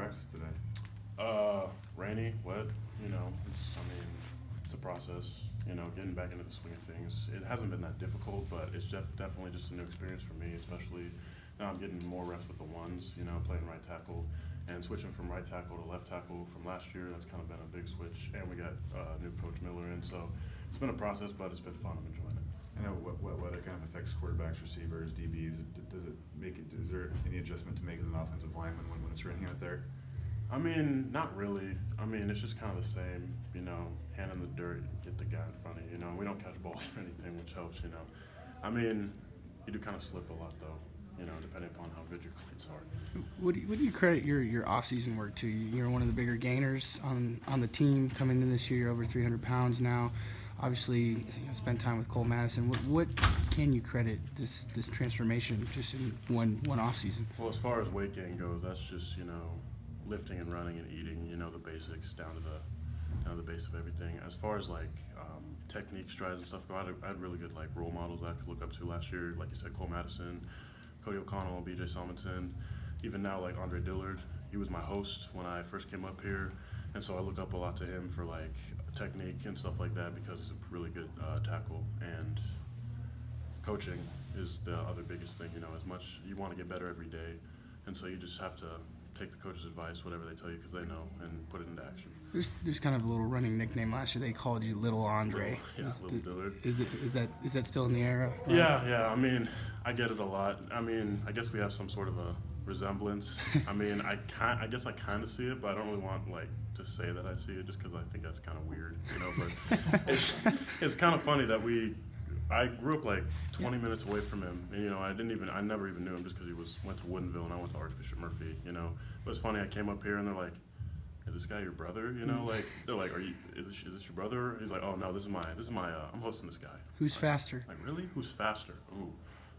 practice today? Rainy, wet, it's a process, getting back into the swing of things. It hasn't been that difficult, but it's definitely just a new experience for me, especially now I'm getting more reps with the ones, playing right tackle and switching from right tackle to left tackle from last year. That's kind of been a big switch, and we got new Coach Miller in, so it's been a process, but it's been fun. I'm enjoying it. I know what weather kind of affects quarterbacks, receivers, DBs. Does it make it? Is there any adjustment to make as an offensive lineman when it's raining out there? I mean, not really. I mean, it's just kind of the same, hand in the dirt, get the guy in front of you, We don't catch balls or anything, which helps, I mean, you do kind of slip a lot, though, depending upon how good your cleats are. What do you credit your off-season work to? You're one of the bigger gainers on the team coming in this year. You're over 300 pounds now. Obviously, spent time with Cole Madison. What can you credit this transformation just in one off-season? Well, as far as weight gain goes, that's just, lifting and running and eating, the basics down to the base of everything. As far as technique, strides and stuff go, I had really good role models I could look up to last year. Like you said, Cole Madison, Cody O'Connell, B.J. Salmonson, even now Andre Dillard. He was my host when I first came up here, and so I look up a lot to him for technique and stuff like that because he's a really good tackle. And coaching is the other biggest thing. As much you want to get better every day, and so you just have to take the coach's advice, whatever they tell you, because they know, and put it into action. There's kind of a little running nickname last year. They called you Little Andre. Little Dillard. Is that still in the era? Yeah. I mean, I get it a lot. I mean, I guess we have some sort of a resemblance. I mean, I guess I kind of see it, but I don't really want to say that I see it just because I think that's kind of weird, But it's kind of funny that I grew up 20 minutes away from him, and I never even knew him just because he went to Woodinville and I went to Archbishop Murphy, But it's funny, I came up here and they're like, "Is this guy your brother?" They're like, "Is this your brother?" He's like, "Oh no, this is my I'm hosting this guy." Who's faster? Really? Who's faster? Ooh,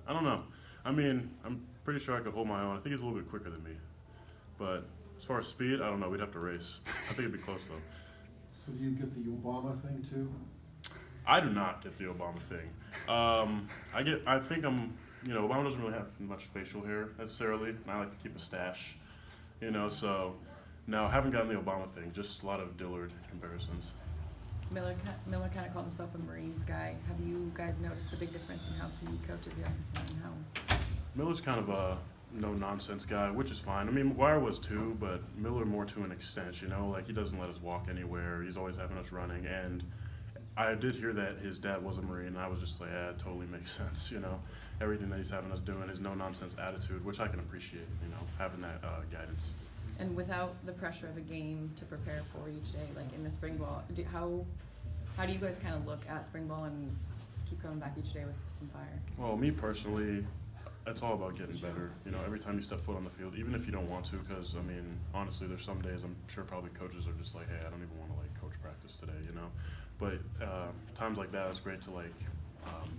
I don't know. I mean, I'm pretty sure I could hold my own. I think he's a little bit quicker than me, but as far as speed, I don't know. We'd have to race. I think it'd be close though. So do you get the Obama thing too? I do not get the Obama thing. I think Obama doesn't really have much facial hair necessarily, and I like to keep a stash, so no, I haven't gotten the Obama thing, just a lot of Dillard comparisons. Miller kind of called himself a Marines guy. Have you guys noticed a big difference in how he coaches the offensive line and how? Miller's kind of a no-nonsense guy, which is fine. I mean, McGuire was too, but Miller more to an extent, he doesn't let us walk anywhere. He's always having us running, and I did hear that his dad was a Marine, and I was just like, yeah, it totally makes sense, Everything that he's having us doing, his no-nonsense attitude, which I can appreciate, having that guidance. And without the pressure of a game to prepare for each day, in the spring ball, how do you guys kind of look at spring ball and keep coming back each day with some fire? Well, me personally, it's all about getting better. Every time you step foot on the field, even if you don't want to, because, I mean, honestly, there's some days I'm sure probably coaches are just like, hey, I don't even want to, coach practice today, But times like that, it's great to,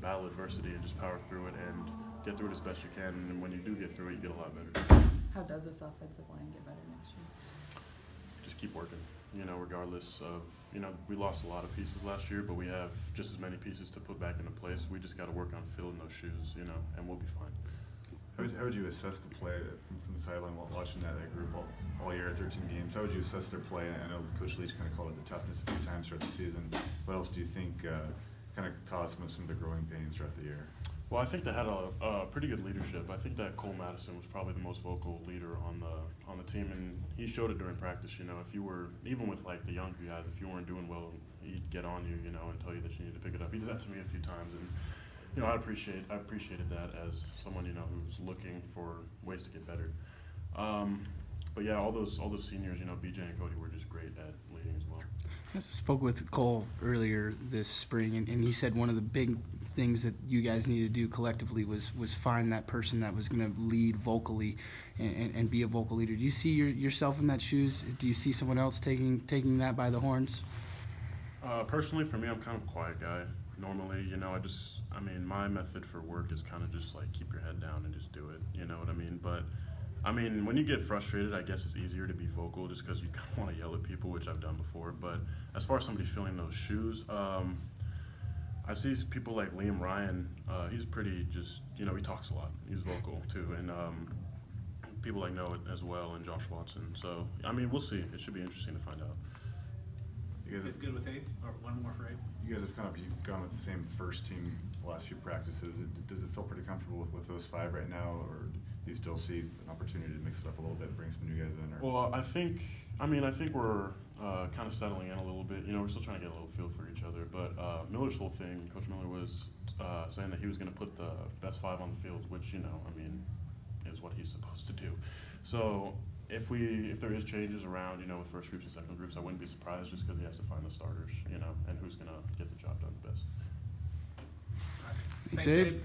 battle adversity and just power through it and get through it as best you can. And when you do get through it, you get a lot better. How does this offensive line get better next year? Just keep working, regardless of, we lost a lot of pieces last year, but we have just as many pieces to put back into place. We just got to work on filling those shoes, and we'll be fine. How would you assess the play from the sideline while watching that group all year, 13 games? How would you assess their play? I know Coach Leach kind of called it the toughness a few times throughout the season. What else do you think kind of caused some of the growing pains throughout the year? Well, I think they had a pretty good leadership. I think that Cole Madison was probably the most vocal leader on the team, and he showed it during practice. If you were, even with the younger guys, if you weren't doing well, he'd get on you, and tell you that you need to pick it up. He did that to me a few times, and I appreciated that as someone who's looking for ways to get better. But yeah, all those seniors, BJ and Cody were just great at leading as well. I spoke with Cole earlier this spring, and he said one of the big things that you guys need to do collectively was find that person that was going to lead vocally and be a vocal leader. Do you see yourself in that shoes? Do you see someone else taking that by the horns? Personally, for me, I'm kind of a quiet guy. Normally, my method for work is kind of just keep your head down and just do it. You know what I mean? But I mean, when you get frustrated, I guess it's easier to be vocal just because you kind of want to yell at people, which I've done before. But as far as somebody filling those shoes, I see people like Liam Ryan. He's pretty he talks a lot. He's vocal too. And people like Noah as well and Josh Watson. So I mean, we'll see. It should be interesting to find out. You guys It's have, good with 8, or one more for 8. you guys have kind of gone with the same first team the last few practices. Does it feel pretty comfortable with those 5 right now, or do you still see an opportunity to mix it up a little bit, bring some new guys in? Or? Well, I think we're kind of settling in a little bit. You know, we're still trying to get a little feel for each other. But Miller's whole thing, Coach Miller was saying that he was going to put the best 5 on the field, which, you know, I mean, is what he's supposed to do. So if there is changes around, you know, with first groups and second groups, I wouldn't be surprised just because he has to find the starters, you know, and who's going to get the job done the best. Thanks, Abe.